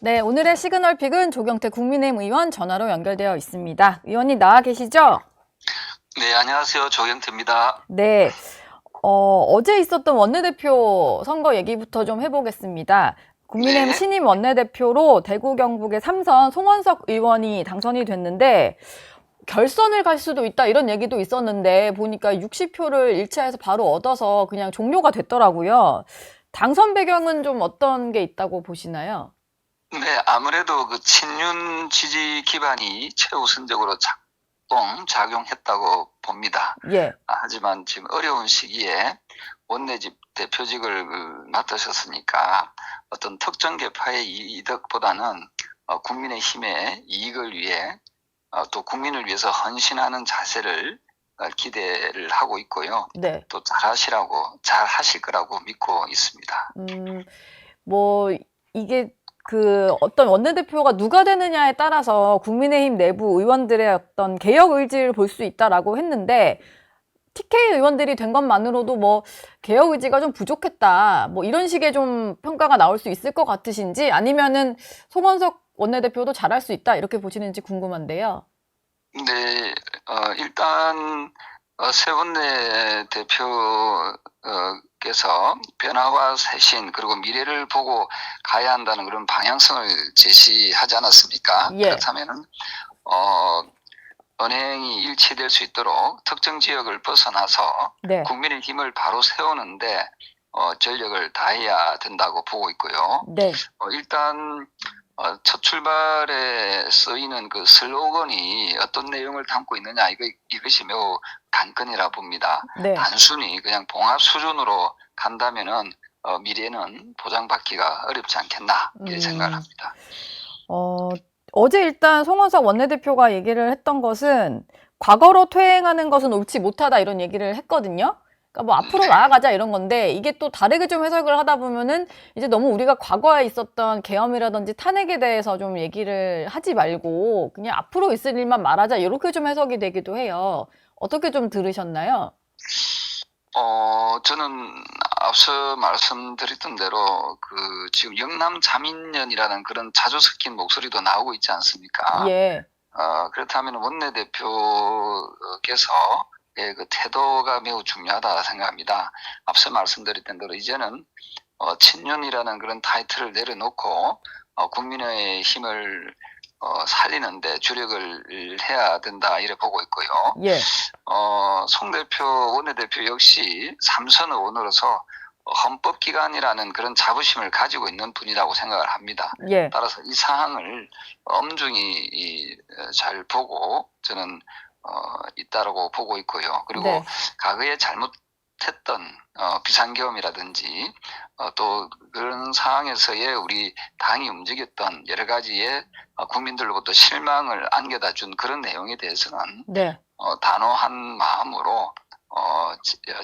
네, 오늘의 시그널픽은 조경태 국민의힘 의원 전화로 연결되어 있습니다. 의원님 나와 계시죠? 네, 안녕하세요. 조경태입니다. 네, 어제 있었던 원내대표 선거 얘기부터 좀 해보겠습니다. 국민의힘 네, 신임 원내대표로 대구 경북의 3선 송원석 의원이 당선이 됐는데 결선을 갈 수도 있다 이런 얘기도 있었는데 보니까 60표를 1차에서 바로 얻어서 그냥 종료가 됐더라고요. 당선 배경은 좀 어떤 게 있다고 보시나요? 네, 아무래도 그 친윤 지지 기반이 최우선적으로 작용했다고 봅니다. 예, 하지만 지금 어려운 시기에 원내집 대표직을 맡으셨으니까 어떤 특정 계파의 이득보다는 국민의힘의 이익을 위해 또 국민을 위해서 헌신하는 자세를 기대를 하고 있고요. 네. 또 잘 하실 거라고 믿고 있습니다. 뭐, 이게 어떤 원내대표가 누가 되느냐에 따라서 국민의힘 내부 의원들의 어떤 개혁 의지를 볼 수 있다라고 했는데, TK 의원들이 된 것만으로도 뭐, 개혁 의지가 좀 부족했다. 뭐, 이런 식의 좀 평가가 나올 수 있을 것 같으신지, 아니면은 송원석 원내대표도 잘할 수 있다. 이렇게 보시는지 궁금한데요. 네, 일단 새 원내 대표께서 변화와 쇄신 그리고 미래를 보고 가야 한다는 그런 방향성을 제시하지 않았습니까? 예, 그렇다면은 어, 언행이 일치될 수 있도록 특정 지역을 벗어나서 네, 국민의 힘을 바로 세우는데 전력을 다해야 된다고 보고 있고요. 네, 일단 첫 출발에 쓰이는 그 슬로건이 어떤 내용을 담고 있느냐 이것이 매우 관건이라 봅니다. 네. 단순히 그냥 봉합 수준으로 간다면은 미래는 보장받기가 어렵지 않겠나 이렇게 생각을 음, 합니다. 어, 어제 일단 송원석 원내대표가 얘기를 했던 것은 과거로 퇴행하는 것은 옳지 못하다 이런 얘기를 했거든요. 그러니까 뭐 앞으로 네. 나아가자 이런 건데 이게 또 다르게 좀 해석을 하다 보면은 이제 너무 우리가 과거에 있었던 계엄이라든지 탄핵에 대해서 좀 얘기를 하지 말고 그냥 앞으로 있을 일만 말하자 이렇게 좀 해석이 되기도 해요. 어떻게 좀 들으셨나요? 저는 앞서 말씀드렸던 대로 지금 영남 자민련이라는 그런 자주 섞인 목소리도 나오고 있지 않습니까? 예, 그렇다면 원내대표께서 그 태도가 매우 중요하다 생각합니다. 앞서 말씀드렸던 대로 이제는 친윤이라는 그런 타이틀을 내려놓고 국민의 힘을 살리는데 주력을 해야 된다 이래 보고 있고요. 예, 송 대표, 원내대표 역시 삼선 의원으로서 헌법기관이라는 그런 자부심을 가지고 있는 분이라고 생각을 합니다. 예, 따라서 이 사항을 엄중히 잘 보고 저는 있다라고 보고 있고요. 그리고 네, 과거에 잘못했던 비상계엄이라든지 또 그런 상황에서의 우리 당이 움직였던 여러 가지의 국민들로부터 실망을 안겨다 준 그런 내용에 대해서는 네, 단호한 마음으로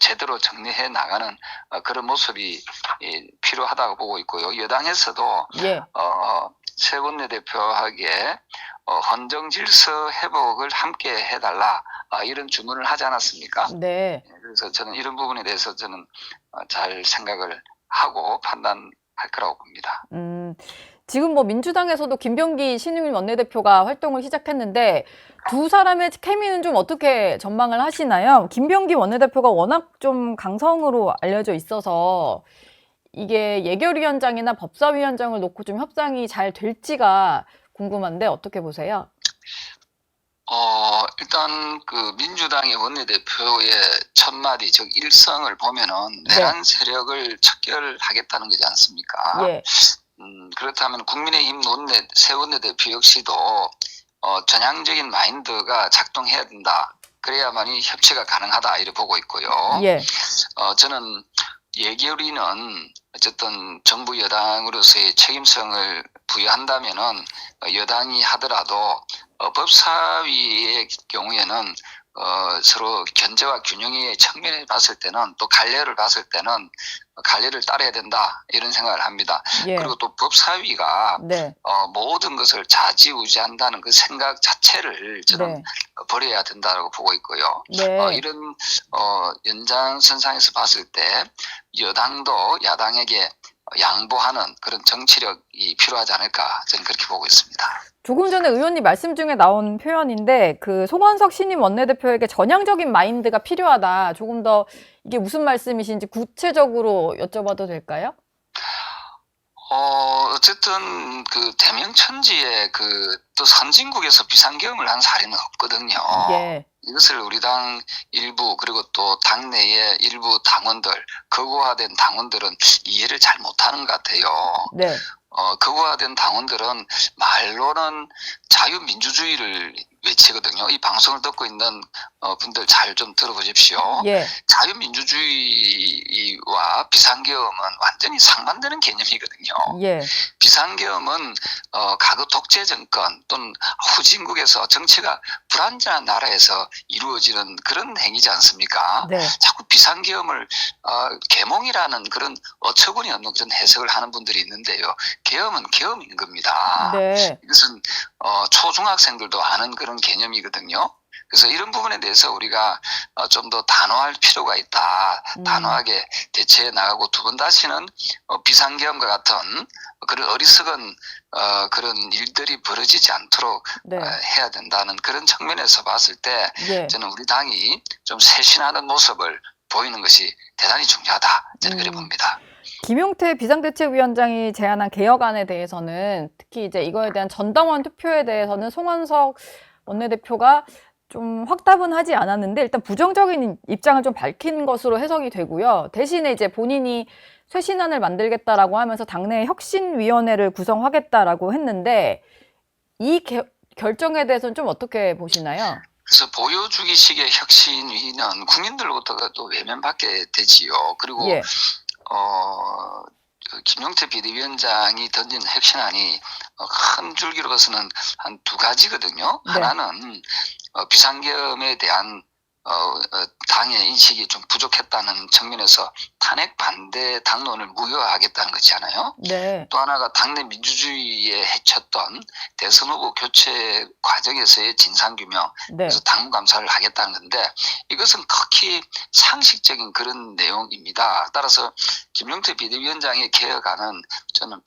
제대로 정리해 나가는 그런 모습이 필요하다고 보고 있고요. 여당에서도 예. 새 원내대표에게 헌정 질서 회복을 함께 해달라 이런 주문을 하지 않았습니까? 네. 그래서 저는 이런 부분에 대해서 저는 잘 생각을 하고 판단할 거라고 봅니다. 지금 뭐 민주당에서도 김병기 신임 원내대표가 활동을 시작했는데 두 사람의 케미는 좀 어떻게 전망을 하시나요? 김병기 원내대표가 워낙 좀 강성으로 알려져 있어서 이게 예결위원장이나 법사위원장을 놓고 좀 협상이 잘 될지가 궁금한데 어떻게 보세요? 일단 민주당의 원내대표의 첫 마디, 즉 일성을 보면은 네, 내란 세력을 척결하겠다는 거지 않습니까? 예, 그렇다면 국민의힘 새 원내대표 역시도 전향적인 마인드가 작동해야 된다. 그래야만이 협치가 가능하다 이렇게 보고 있고요. 예, 저는 예결위는 어쨌든 정부 여당으로서의 책임성을 부여한다면은 여당이 하더라도 법사위의 경우에는 서로 견제와 균형의 측면에 봤을 때는 또 갈래를 봤을 때는 갈래를 따라야 된다 이런 생각을 합니다. 예, 그리고 또 법사위가 네, 모든 것을 좌지우지한다는 그 생각 자체를 저는 네, 버려야 된다고 보고 있고요. 네, 이런 연장선상에서 봤을 때 여당도 야당에게 양보하는 그런 정치력이 필요하지 않을까 저는 그렇게 보고 있습니다. 조금 전에 의원님 말씀 중에 나온 표현인데 그 송원석 신임 원내대표에게 전향적인 마인드가 필요하다. 조금 더 이게 무슨 말씀이신지 구체적으로 여쭤봐도 될까요? 어쨌든 그 대명천지에 그 또 선진국에서 비상계엄을 한 사례는 없거든요. 예. 이것을 우리 당 일부 그리고 또 당내의 일부 당원들, 극우화된 당원들은 이해를 잘 못하는 것 같아요. 네. 극우화된 당원들은 말로는 자유민주주의를 외치거든요. 이 방송을 듣고 있는 분들 잘 좀 들어보십시오. 예. 자유민주주의와 비상계엄은 완전히 상반되는 개념이거든요. 예. 비상계엄은 과거 독재 정권 또는 후진국에서 정치가 불안정한 나라에서 이루어지는 그런 행위지 않습니까? 네. 자꾸 비상계엄을 계몽이라는 그런 어처구니 없는 그런 해석을 하는 분들이 있는데요. 계엄은 계엄인 겁니다. 네. 이것은 초중학생들도 아는 그런 개념이거든요. 그래서 이런 부분에 대해서 우리가 좀 더 단호할 필요가 있다. 단호하게 대처해 나가고 두 번 다시는 비상계엄과 같은 그런 어리석은 그런 일들이 벌어지지 않도록 네. 해야 된다는 그런 측면에서 봤을 때 예. 저는 우리 당이 좀 쇄신하는 모습을 보이는 것이 대단히 중요하다. 저는 그래 봅니다. 김용태 비상대책위원장이 제안한 개혁안에 대해서는 특히 이제 이거에 대한 전당원 투표에 대해서는 송원석 원내대표가 좀 확답은 하지 않았는데 일단 부정적인 입장을 좀 밝힌 것으로 해석이 되고요. 대신에 이제 본인이 쇄신안을 만들겠다라고 하면서 당내 혁신위원회를 구성하겠다라고 했는데 이 결정에 대해서는 좀 어떻게 보시나요? 그래서 보여주기식의 혁신위는 국민들로부터 또 외면받게 되지요. 그리고 예. 김용태 비대위원장이 던진 혁신안이 큰 줄기로서는 한 두 가지거든요. 네. 하나는 비상계엄에 대한 당의 인식이 좀 부족했다는 측면에서 탄핵 반대 당론을 무효화하겠다는 거잖아요. 네. 또 하나가 당내 민주주의에 해쳤던 대선 후보 교체 과정에서의 진상규명, 네. 그래서 당무감사를 하겠다는 건데 이것은 극히 상식적인 그런 내용입니다. 따라서 김용태 비대위원장의 개혁안은 저는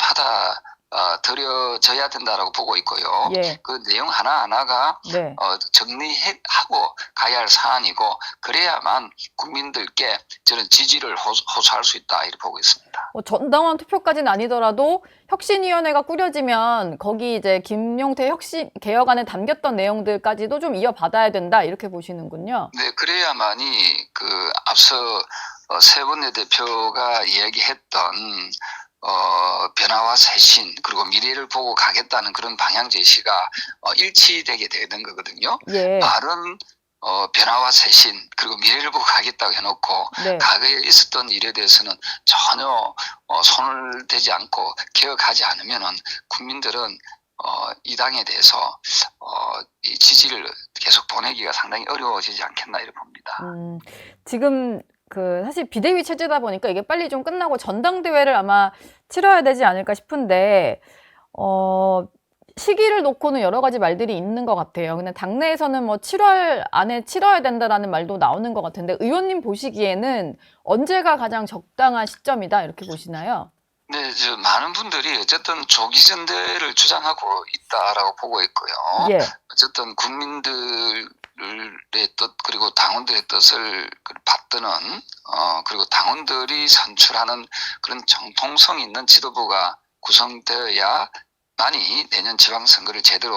받아들여져야 된다라고 보고 있고요. 예. 그 내용 하나하나가 네. 정리하고 가야 할 사안이고 그래야만 국민들께 저는 지지를 호소할 수 있다 이렇게 보고 있습니다. 전당원 투표까지는 아니더라도 혁신위원회가 꾸려지면 거기 이제 김용태 혁신 개혁안에 담겼던 내용들까지도 좀 이어받아야 된다 이렇게 보시는군요. 네, 그래야만이 그 앞서 새 원내대표가 이야기했던 변화와 쇄신 그리고 미래를 보고 가겠다는 그런 방향 제시가 일치되게 되는 거거든요. 예. 말은 변화와 쇄신 그리고 미래를 보고 가겠다고 해놓고 네. 과거에 있었던 일에 대해서는 전혀 손을 대지 않고 개혁하지 않으면은 국민들은 이 당에 대해서 이 지지를 계속 보내기가 상당히 어려워지지 않겠나 이렇게 봅니다. 지금 사실 비대위 체제다 보니까 이게 빨리 좀 끝나고 전당대회를 아마 치러야 되지 않을까 싶은데, 시기를 놓고는 여러 가지 말들이 있는 것 같아요. 근데 당내에서는 뭐 7월 안에 치러야 된다라는 말도 나오는 것 같은데, 의원님 보시기에는 언제가 가장 적당한 시점이다, 이렇게 보시나요? 네, 많은 분들이 어쨌든 조기 전대를 주장하고 있다라고 보고 있고요. 예. 어쨌든 국민들의 뜻 그리고 당원들의 뜻을 받드는 그리고 당원들이 선출하는 그런 정통성 있는 지도부가 구성되어야 만이 내년 지방선거를 제대로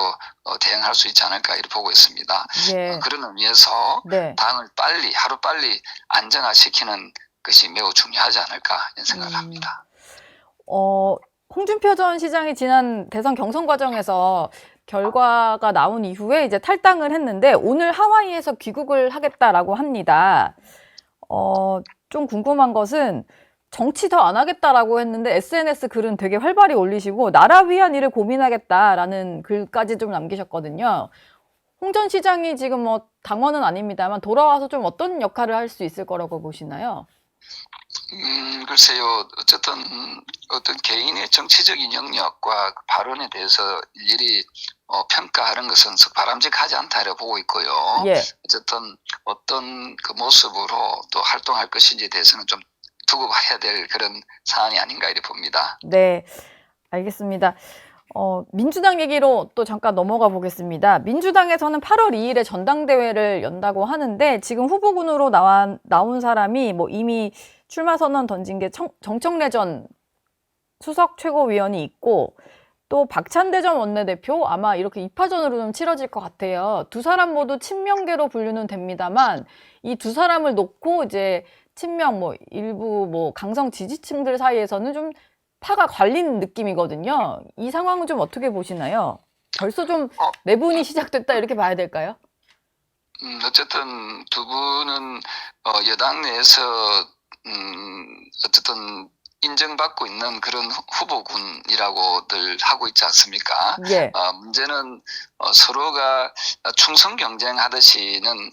대응할 수 있지 않을까 이렇게 보고 있습니다. 예. 그런 의미에서 네. 당을 하루빨리 안정화시키는 것이 매우 중요하지 않을까 이런 생각을 합니다. 홍준표 전 시장이 지난 대선 경선 과정에서 결과가 나온 이후에 이제 탈당을 했는데 오늘 하와이에서 귀국을 하겠다라고 합니다. 좀 궁금한 것은 정치 더 안 하겠다라고 했는데 SNS 글은 되게 활발히 올리시고 나라 위한 일을 고민하겠다라는 글까지 좀 남기셨거든요. 홍 전 시장이 지금 뭐 당원은 아닙니다만 돌아와서 좀 어떤 역할을 할 수 있을 거라고 보시나요? 글쎄요. 어쨌든 어떤 개인의 정치적인 영역과 발언에 대해서 일일이 평가하는 것은 바람직하지 않다고 보고 있고요. 예. 어쨌든 어떤 그 모습으로 또 활동할 것인지에 대해서는 좀 두고 봐야 될 그런 사안이 아닌가 이렇게 봅니다. 네, 알겠습니다. 민주당 얘기로 또 잠깐 넘어가 보겠습니다. 민주당에서는 8월 2일에 전당대회를 연다고 하는데 지금 후보군으로 나온 사람이 뭐 이미 출마 선언 던진 게 정청래 전 수석 최고위원이 있고 또 박찬대 전 원내대표 아마 이렇게 2파전으로 좀 치러질 것 같아요. 두 사람 모두 친명계로 분류는 됩니다만 이 두 사람을 놓고 이제 친명 뭐 일부 뭐 강성 지지층들 사이에서는 좀 파가 갈린 느낌이거든요. 이 상황은 좀 어떻게 보시나요? 벌써 좀 내분이 시작됐다 이렇게 봐야 될까요? 어쨌든 두 분은 여당 내에서 어쨌든 인정받고 있는 그런 후보군이라고들 하고 있지 않습니까? 예, 문제는 서로가 충성 경쟁하듯이는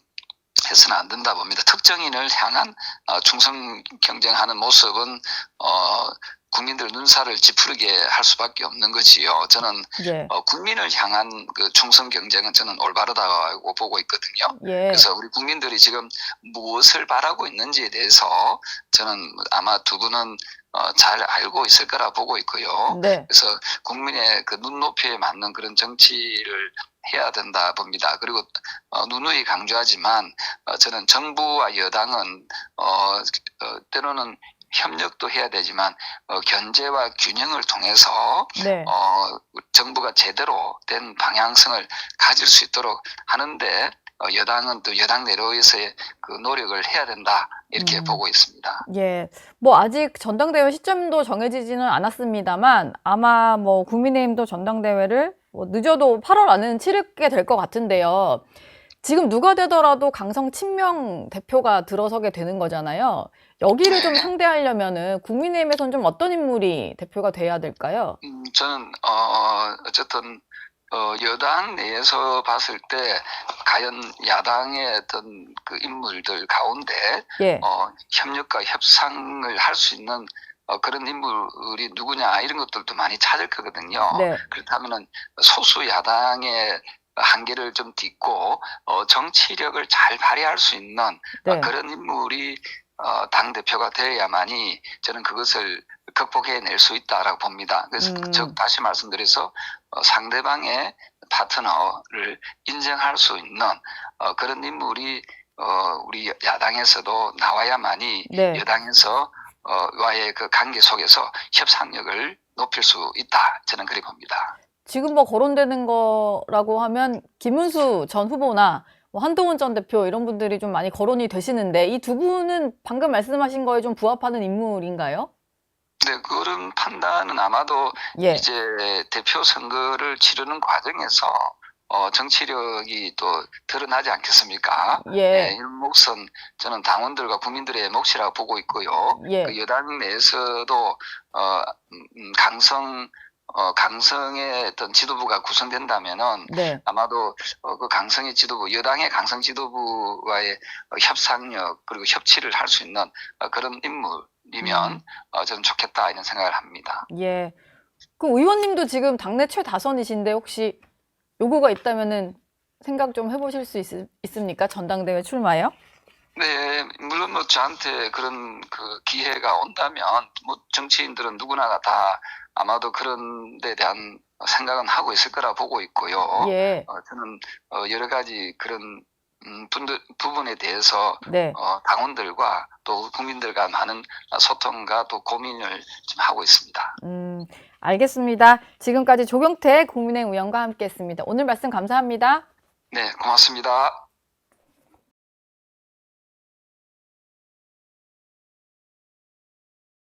해서는 안 된다 봅니다. 특정인을 향한 충성 경쟁하는 모습은 국민들 눈살을 찌푸리게 할 수밖에 없는 것이요. 저는 예, 국민을 향한 그 충성 경쟁은 저는 올바르다고 보고 있거든요. 예, 그래서 우리 국민들이 지금 무엇을 바라고 있는지에 대해서 저는 아마 두 분은 잘 알고 있을 거라 보고 있고요. 네, 그래서 국민의 그 눈높이에 맞는 그런 정치를 해야 된다 봅니다. 그리고 누누이 강조하지만 저는 정부와 여당은 때로는 협력도 해야 되지만 견제와 균형을 통해서 네, 정부가 제대로 된 방향성을 가질 수 있도록 하는데 여당은 또 여당 내로에서의 그 노력을 해야 된다 이렇게 보고 있습니다. 예. 뭐 아직 전당대회 시점도 정해지지는 않았습니다만 아마 뭐 국민의힘도 전당대회를 뭐 늦어도 8월 안에는 치르게 될 것 같은데요. 지금 누가 되더라도 강성 친명 대표가 들어서게 되는 거잖아요. 여기를 좀 상대하려면은 국민의힘에서는 좀 어떤 인물이 대표가 돼야 될까요? 저는 어쨌든 여당 내에서 봤을 때 과연 야당의 어떤 그 인물들 가운데 예, 협력과 협상을 할 수 있는 그런 인물이 누구냐 이런 것들도 많이 찾을 거거든요. 네, 그렇다면은 소수 야당의 한계를 좀 딛고 정치력을 잘 발휘할 수 있는 네, 그런 인물이 당 대표가 되어야만이 저는 그것을 극복해낼 수 있다라고 봅니다. 그래서 즉 다시 말씀드려서 상대방의 파트너를 인정할 수 있는 그런 인물이 우리 야당에서도 나와야만이 네. 여당에서 와의 그 관계 속에서 협상력을 높일 수 있다. 저는 그렇게 봅니다. 지금 뭐 거론되는 거라고 하면 김문수 전 후보나 뭐 한동훈 전 대표 이런 분들이 좀 많이 거론이 되시는데 이 두 분은 방금 말씀하신 거에 좀 부합하는 인물인가요? 네, 그런 판단은 아마도 예, 이제 대표 선거를 치르는 과정에서 정치력이 또 드러나지 않겠습니까? 예, 이런 몫은 저는 당원들과 국민들의 몫이라고 보고 있고요. 예, 그 여당 내에서도 강성의 어떤 지도부가 구성된다면은 네. 아마도 그 강성의 지도부, 여당의 강성 지도부와의 협상력 그리고 협치를 할 수 있는 그런 인물이면 저는 좋겠다 이런 생각을 합니다. 예. 그 의원님도 지금 당내 최다선이신데 혹시 요구가 있다면은 생각 좀 해보실 수 있습니까? 전당대회 출마요? 네, 물론 뭐 저한테 그런 그 기회가 온다면 뭐 정치인들은 누구나 다 아마도 그런 데 대한 생각은 하고 있을 거라 보고 있고요. 예, 저는 여러 가지 그런 부분에 대해서 네. 당원들과 또 국민들과 많은 소통과 또 고민을 좀 하고 있습니다. 알겠습니다. 지금까지 조경태 국민의힘 의원과 함께 했습니다. 오늘 말씀 감사합니다. 네, 고맙습니다.